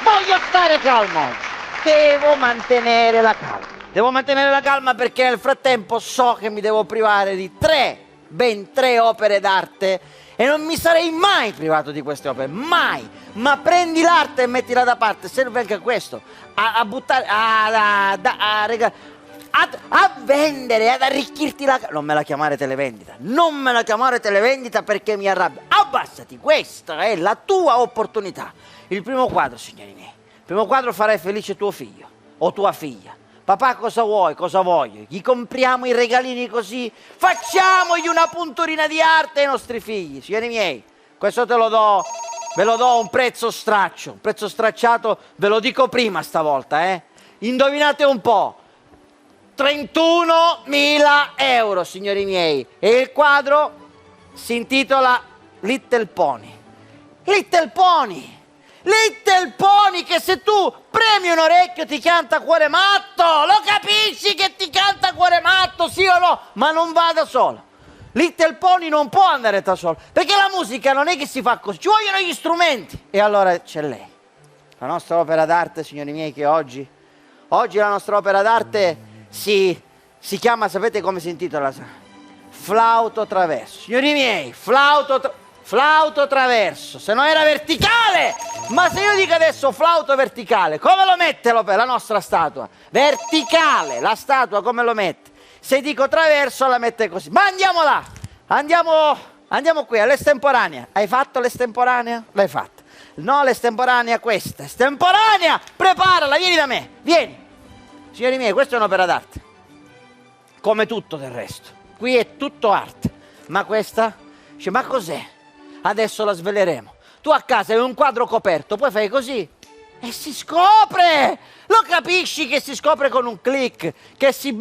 voglio stare calmo oggi. Devo mantenere la calma. Devo mantenere la calma perché nel frattempo so che mi devo privare di ben tre opere d'arte e non mi sarei mai privato di queste opere, mai. Ma prendi l'arte e mettila da parte, serve anche questo, a buttare, a vendere, ad arricchirti la casa. Non me la chiamare televendita, non me la chiamare televendita perché mi arrabbio. Abbassati, questa è la tua opportunità. Il primo quadro, signori miei, il primo quadro farai felice tuo figlio o tua figlia. Papà, cosa vuoi? Cosa voglio? Gli compriamo i regalini così? Facciamogli una punturina di arte ai nostri figli. Signori miei, questo ve lo do a un prezzo straccio, un prezzo stracciato, ve lo dico prima stavolta, eh? Indovinate un po', 31.000 euro, signori miei. E il quadro si intitola Little Pony. Little Pony! Little Pony, che se tu premi un orecchio ti canta Cuore matto, lo capisci che ti canta Cuore matto, sì o no? Ma non va da solo. Little Pony non può andare da solo, perché la musica non è che si fa così, ci vogliono gli strumenti. E allora c'è lei, la nostra opera d'arte, signori miei, che oggi la nostra opera d'arte si chiama, sapete come si intitola? Flauto traverso. Signori miei, flauto traverso, se no era verticale, ma se io dico adesso flauto verticale, come lo mette la nostra statua? Verticale, la statua come lo mette? Se dico traverso la mette così. Ma andiamo là, andiamo qui all'estemporanea. Hai fatto l'estemporanea? L'hai fatta. No, l'estemporanea questa, estemporanea, preparala, vieni da me, vieni. Signori miei, questa è un'opera d'arte, come tutto del resto, qui è tutto arte, ma questa, dice, ma cos'è? Adesso la sveleremo. Tu a casa hai un quadro coperto, poi fai così e si scopre. Lo capisci che si scopre con un click, che si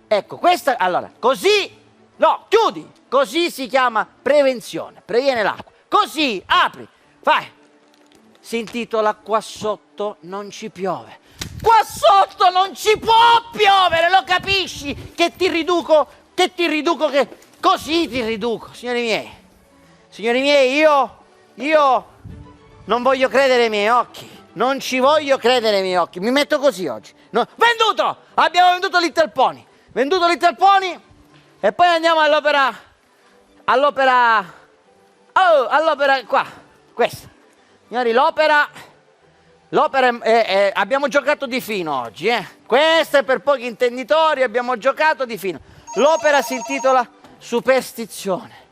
ecco, questa, allora, così, no, chiudi, così si chiama prevenzione, previene l'acqua. Così, apri, fai. Si intitola Qua sotto non ci piove. Qua sotto non ci può piovere, lo capisci? Che ti riduco, che così ti riduco, signori miei. Signori miei, io non voglio credere ai miei occhi, non ci voglio credere ai miei occhi, mi metto così oggi. No. Venduto! Abbiamo venduto Little Pony, e poi andiamo all'opera qua, questa. Signori, l'opera abbiamo giocato di fino oggi, Questo è per pochi intenditori, abbiamo giocato di fino. L'opera si intitola Superstizione.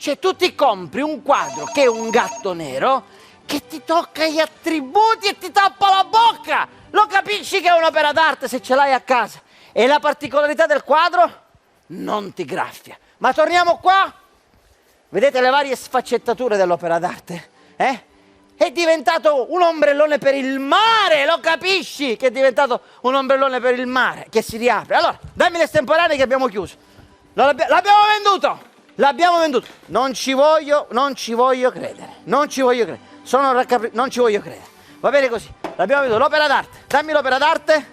Cioè tu ti compri un quadro che è un gatto nero che ti tocca gli attributi e ti tappa la bocca. Lo capisci che è un'opera d'arte se ce l'hai a casa. E la particolarità del quadro? Non ti graffia. Ma torniamo qua. Vedete le varie sfaccettature dell'opera d'arte? È diventato un ombrellone per il mare, lo capisci? Che è diventato un ombrellone per il mare, che si riapre. Allora, dammi l'estemporaneo che abbiamo chiuso. L'abbiamo venduto! L'abbiamo venduto. Non ci voglio credere. Non ci voglio credere. Va bene così. L'abbiamo venduto. L'opera d'arte. Dammi l'opera d'arte.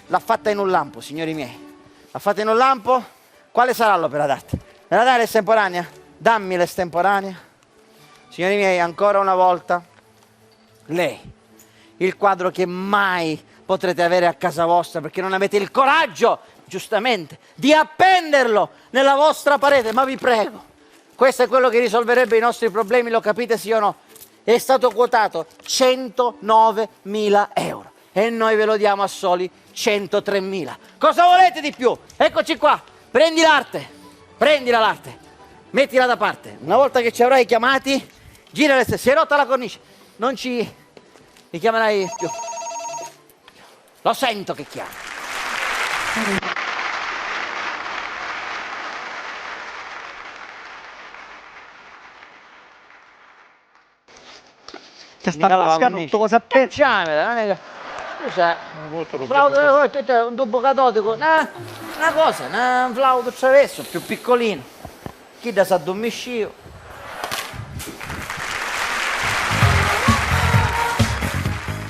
L'ha fatta in un lampo, signori miei. L'ha fatta in un lampo. Quale sarà l'opera d'arte? Me la dai l'estemporanea? Dammi l'estemporanea. Signori miei, ancora una volta, lei, il quadro che mai potrete avere a casa vostra perché non avete il coraggio, giustamente, di appenderlo nella vostra parete, ma vi prego, questo è quello che risolverebbe i nostri problemi, lo capite sì o no? È stato quotato 109.000 euro e noi ve lo diamo a soli 103.000. Cosa volete di più? Eccoci qua, prendila l'arte, mettila da parte, una volta che ci avrai chiamati, gira si è rotta la cornice, non ci richiamerai più. Lo sento che chiama. Ti sta cascando cosa pensi? Un tubo catodico, una cosa, un flauto traverso più piccolino. Chi da sa dormiscio?